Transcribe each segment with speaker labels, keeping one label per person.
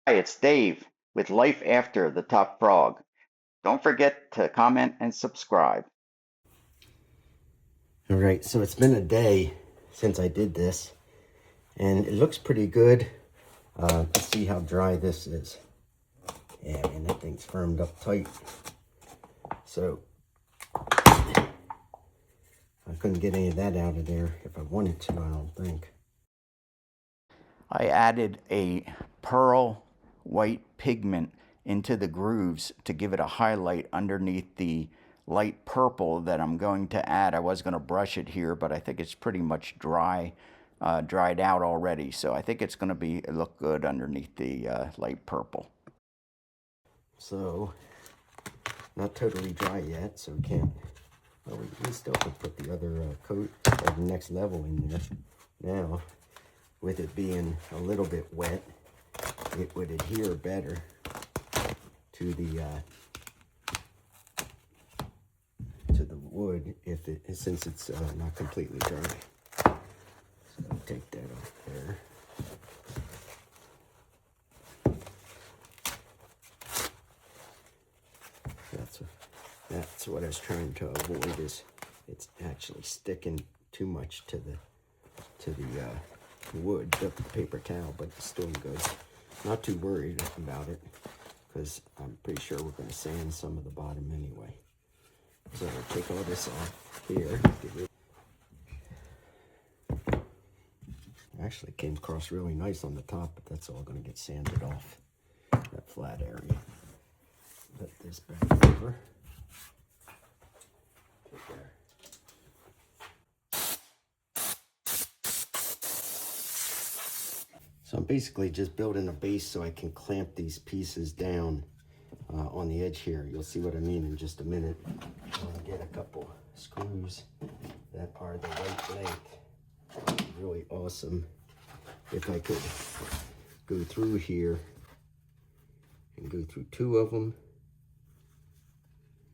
Speaker 1: Hi, it's Dave with Life After the Top Frog. Don't forget to comment and subscribe.
Speaker 2: All right, so it's been a day since I did this, and it looks pretty good. Let's see how dry this is. Yeah, man, that thing's firmed up tight. So I couldn't get any of that out of there if I wanted to, I don't think.
Speaker 1: I added a pearl white pigment into the grooves to give it a highlight underneath the light purple that I'm going to add. I was going to brush it here, but I think it's pretty much dried out already. So I think it's going to look good underneath the light purple.
Speaker 2: So, not totally dry yet, so we can't, well, we still could put the other coat or the next level in there. Now, with it being a little bit wet, it would adhere better to the wood since it's not completely dry. So I'll take that off there. That's what I was trying to avoid, is it's actually sticking too much to the wood, the paper towel, but it's still good. Not too worried about it because I'm pretty sure we're going to sand some of the bottom anyway. So I'll take all this off here. Actually came across really nice on the top, but that's all going to get sanded off, that flat area. Put this back over. So I'm basically just building a base so I can clamp these pieces down on the edge here. You'll see what I mean in just a minute. I'm going to get a couple screws that are the right length. Really awesome if I could go through here and go through two of them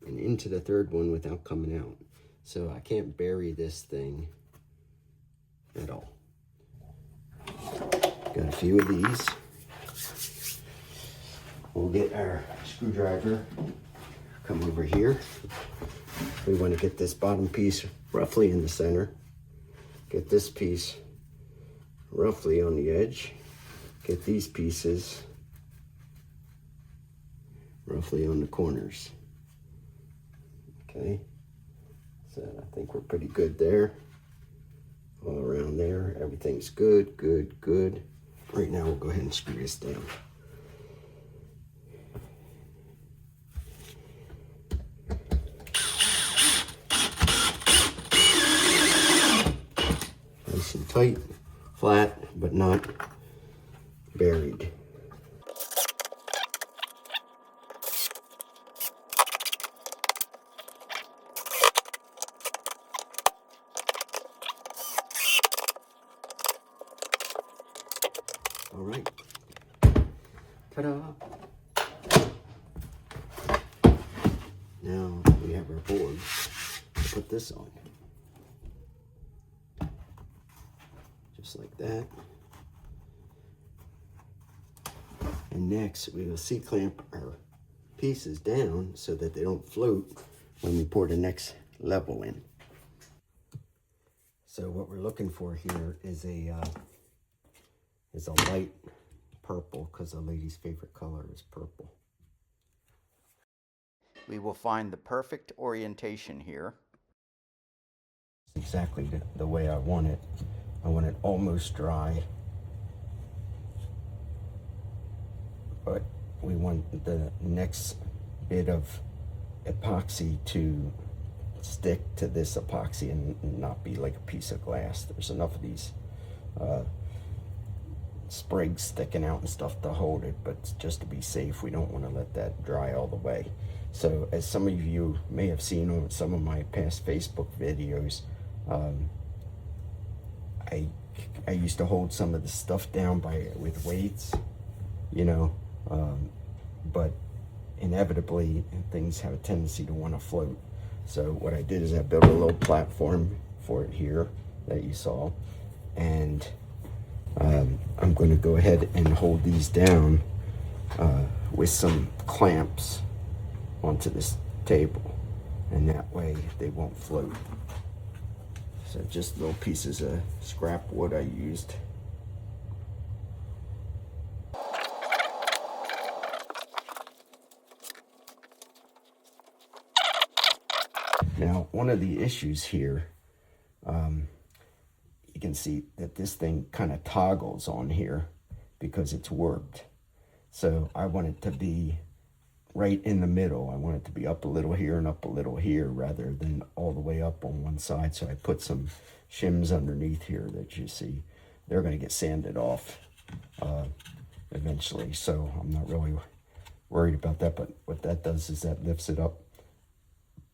Speaker 2: and into the third one without coming out. So I can't bury this thing at all. Got a few of these. We'll get our screwdriver, come over here. We want to get this bottom piece roughly in the center. Get this piece roughly on the edge. Get these pieces roughly on the corners. Okay, so I think we're pretty good there. All around there, everything's good, good, good. Right now, we'll go ahead and screw this down. Nice and tight, flat, but not buried. All right. Ta-da! Now we have our board to put this on. Just like that. And next we will C-clamp our pieces down so that they don't float when we pour the next level in. So what we're looking for here is a light purple, because the lady's favorite color is purple.
Speaker 1: We will find the perfect orientation here.
Speaker 2: It's exactly the way I want it. I want it almost dry, but we want the next bit of epoxy to stick to this epoxy and not be like a piece of glass. There's enough of these sprigs sticking out and stuff to hold it, but just to be safe, we don't want to let that dry all the way. So as some of you may have seen on some of my past Facebook videos, I used to hold some of the stuff down with weights, you know, but inevitably things have a tendency to want to float. So what I did is I built a little platform for it here that you saw, and I'm going to go ahead and hold these down with some clamps onto this table, and that way they won't float. So just little pieces of scrap wood I used. Now, one of the issues here, you can see that this thing kind of toggles on here because it's warped. So I want it to be right in the middle. I want it to be up a little here and up a little here rather than all the way up on one side. So I put some shims underneath here that you see. They're going to get sanded off eventually. So I'm not really worried about that. But what that does is that lifts it up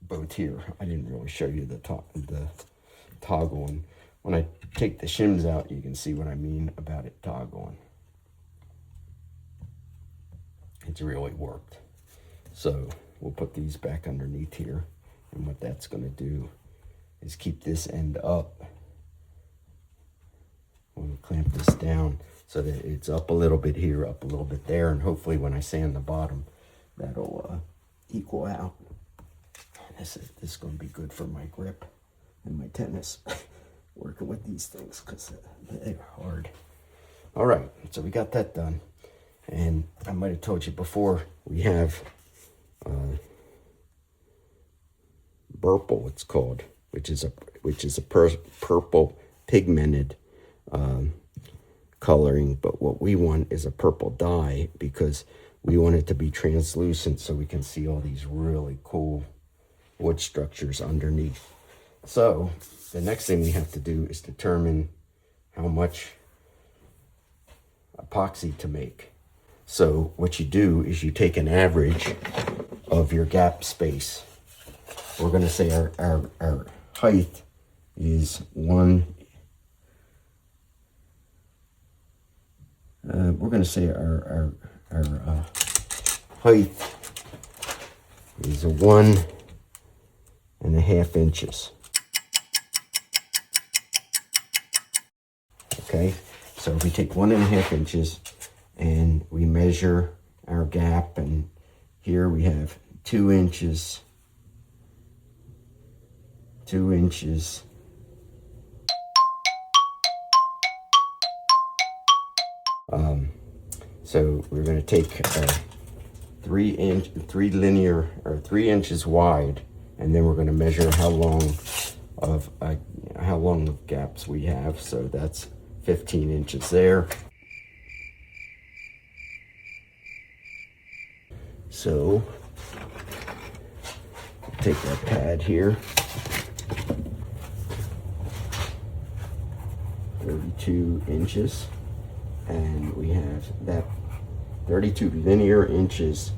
Speaker 2: both here. I didn't really show you the toggle. And when I take the shims out, you can see what I mean about it toggling. It's really worked. So we'll put these back underneath here, and what that's going to do is keep this end up. We'll clamp this down so that it's up a little bit here, up a little bit there, and hopefully when I sand the bottom, that'll equal out. This is going to be good for my grip and my tennis, working with these things because they're hard. All right, so we got that done. And I might have told you before, we have Burple, it's called, which is a purple pigmented coloring. But what we want is a purple dye because we want it to be translucent so we can see all these really cool wood structures underneath. So the next thing we have to do is determine how much epoxy to make. So what you do is you take an average of your gap space. We're going to say our height is we're going to say our height is 1.5 inches. Okay, so if we take 1.5 inches and we measure our gap, and here we have 2 inches, 2 inches, so we're going to take 3 inches wide, and then we're going to measure how long of gaps we have. So that's 15 inches there. So take that pad here, 32 inches, and we have that 32 linear inches.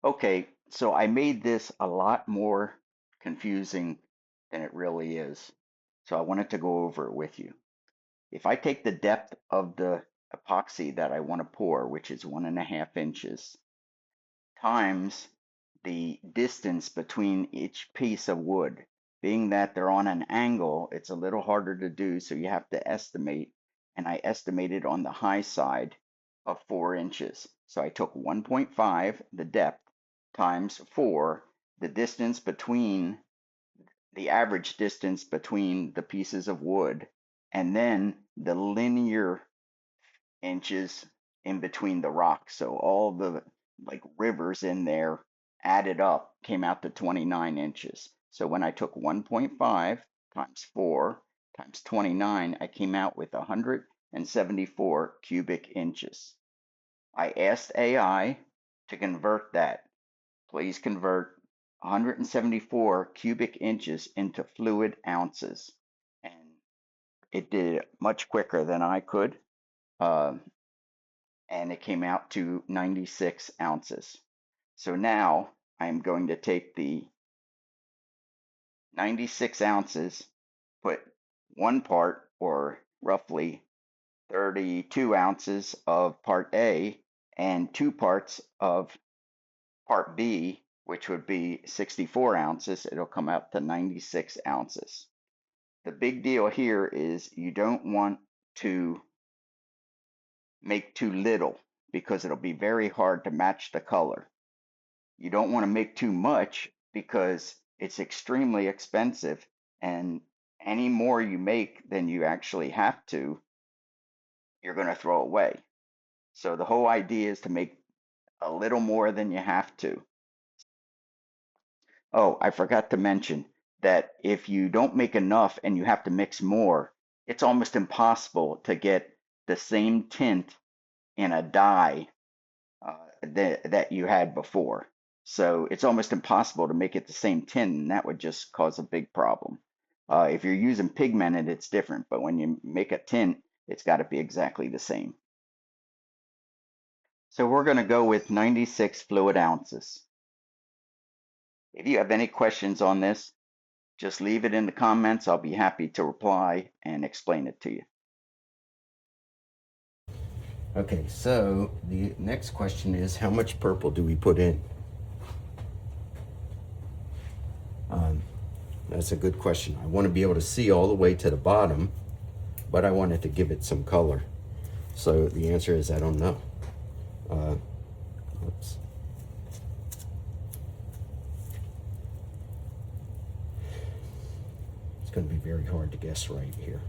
Speaker 1: Okay, so I made this a lot more confusing than it really is. So I wanted to go over it with you. If I take the depth of the epoxy that I want to pour, which is 1.5 inches, times the distance between each piece of wood, being that they're on an angle, it's a little harder to do, so you have to estimate, and I estimated on the high side of 4 inches. So I took 1.5, the depth, times 4, the distance between, the average distance between the pieces of wood, and then the linear inches in between the rocks. So all the like rivers in there added up came out to 29 inches. So when I took 1.5 times 4 times 29, I came out with 174 cubic inches. I asked AI to convert that. Please convert 174 cubic inches into fluid ounces. And it did it much quicker than I could. And it came out to 96 ounces. So now I'm going to take the 96 ounces, put one part, or roughly 32 ounces of part A, and 2 parts of part B, which would be 64 ounces. It'll come out to 96 ounces. The big deal here is you don't want to make too little. because it'll be very hard to match the color. You don't want to make too much because it's extremely expensive, and any more you make than you actually have to, you're going to throw away. So the whole idea is to make a little more than you have to. Oh, I forgot to mention that if you don't make enough and you have to mix more, it's almost impossible to get the same tint in a dye that you had before. So it's almost impossible to make it the same tint, and that would just cause a big problem. If you're using pigmented, it's different, but when you make a tint, it's got to be exactly the same. So we're going to go with 96 fluid ounces. If you have any questions on this, just leave it in the comments. I'll be happy to reply and explain it to you.
Speaker 2: Okay, so the next question is, how much purple do we put in? That's a good question. I want to be able to see all the way to the bottom, but I wanted to give it some color. So the answer is I don't know. Oops. It's going to be very hard to guess right here.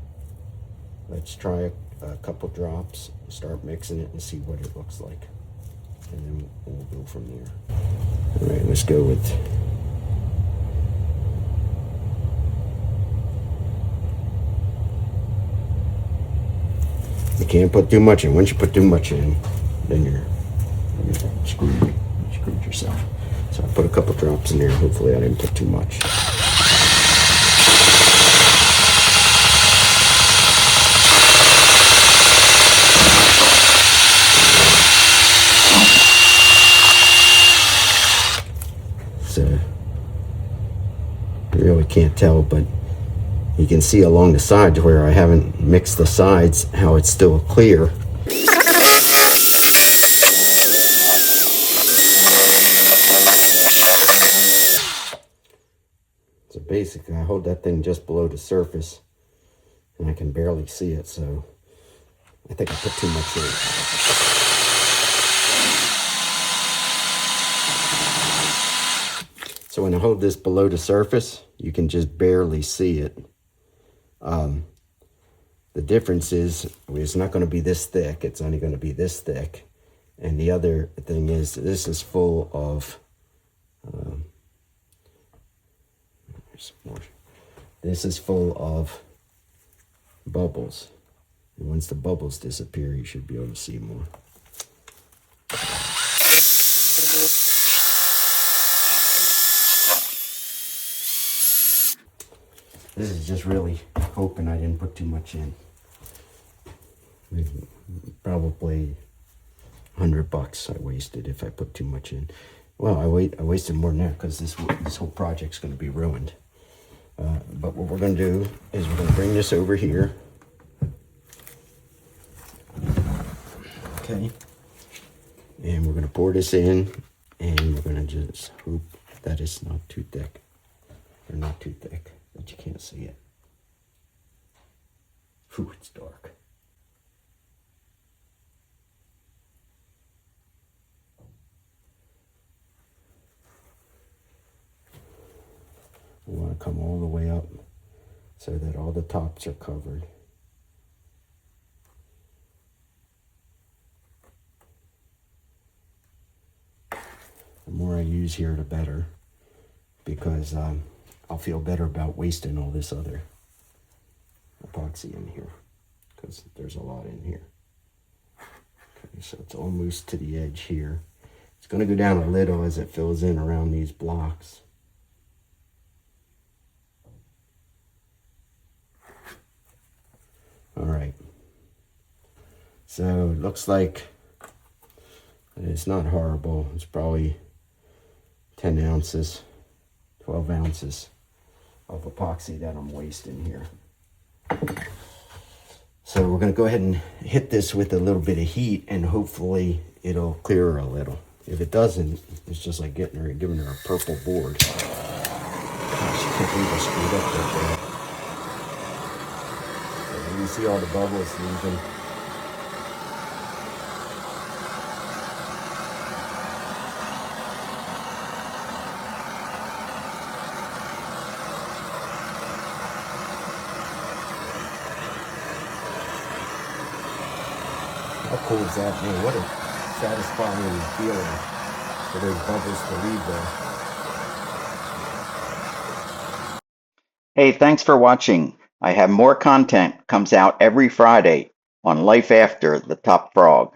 Speaker 2: Let's try a couple drops, start mixing it and see what it looks like. And then we'll go from there. All right, let's go with... You can't put too much in. Once you put too much in, then you're screwed. You screwed yourself. So I put a couple drops in there. Hopefully I didn't put too much. So you really can't tell, but you can see along the sides where I haven't mixed the sides how it's still clear. So basically I hold that thing just below the surface and I can barely see it, so I think I put too much in. So when I hold this below the surface, you can just barely see it. The difference is it's not going to be this thick. It's only going to be this thick. And the other thing is this is full of this is full of bubbles. And once the bubbles disappear, you should be able to see more. This is just really hoping I didn't put too much in. Probably $100 I wasted if I put too much in. Well, I wasted more than that because this whole project's going to be ruined. But what we're going to do is we're going to bring this over here. Okay. And we're going to pour this in, and we're going to just hope that it's not too thick. Or not too thick, that you can't see it. Whew, it's dark. We want to come all the way up so that all the tops are covered. The more I use here, the better, because I'll feel better about wasting all this other epoxy in here, because there's a lot in here. Okay, so it's almost to the edge here. It's going to go down a little as it fills in around these blocks. All right. So it looks like it's not horrible. It's probably 10 ounces, 12 ounces of epoxy that I'm wasting here. So we're going to go ahead and hit this with a little bit of heat, and hopefully it'll clear her a little. If it doesn't, it's just like giving her a purple board. Gosh, I can't believe I screwed up that bad. So you can see all the bubbles leaving. pulls that. Man, what a satisfying feeling for those bubbles to leave there.
Speaker 1: Hey, thanks for watching. I have more content comes out every Friday on Life After the Top Frog.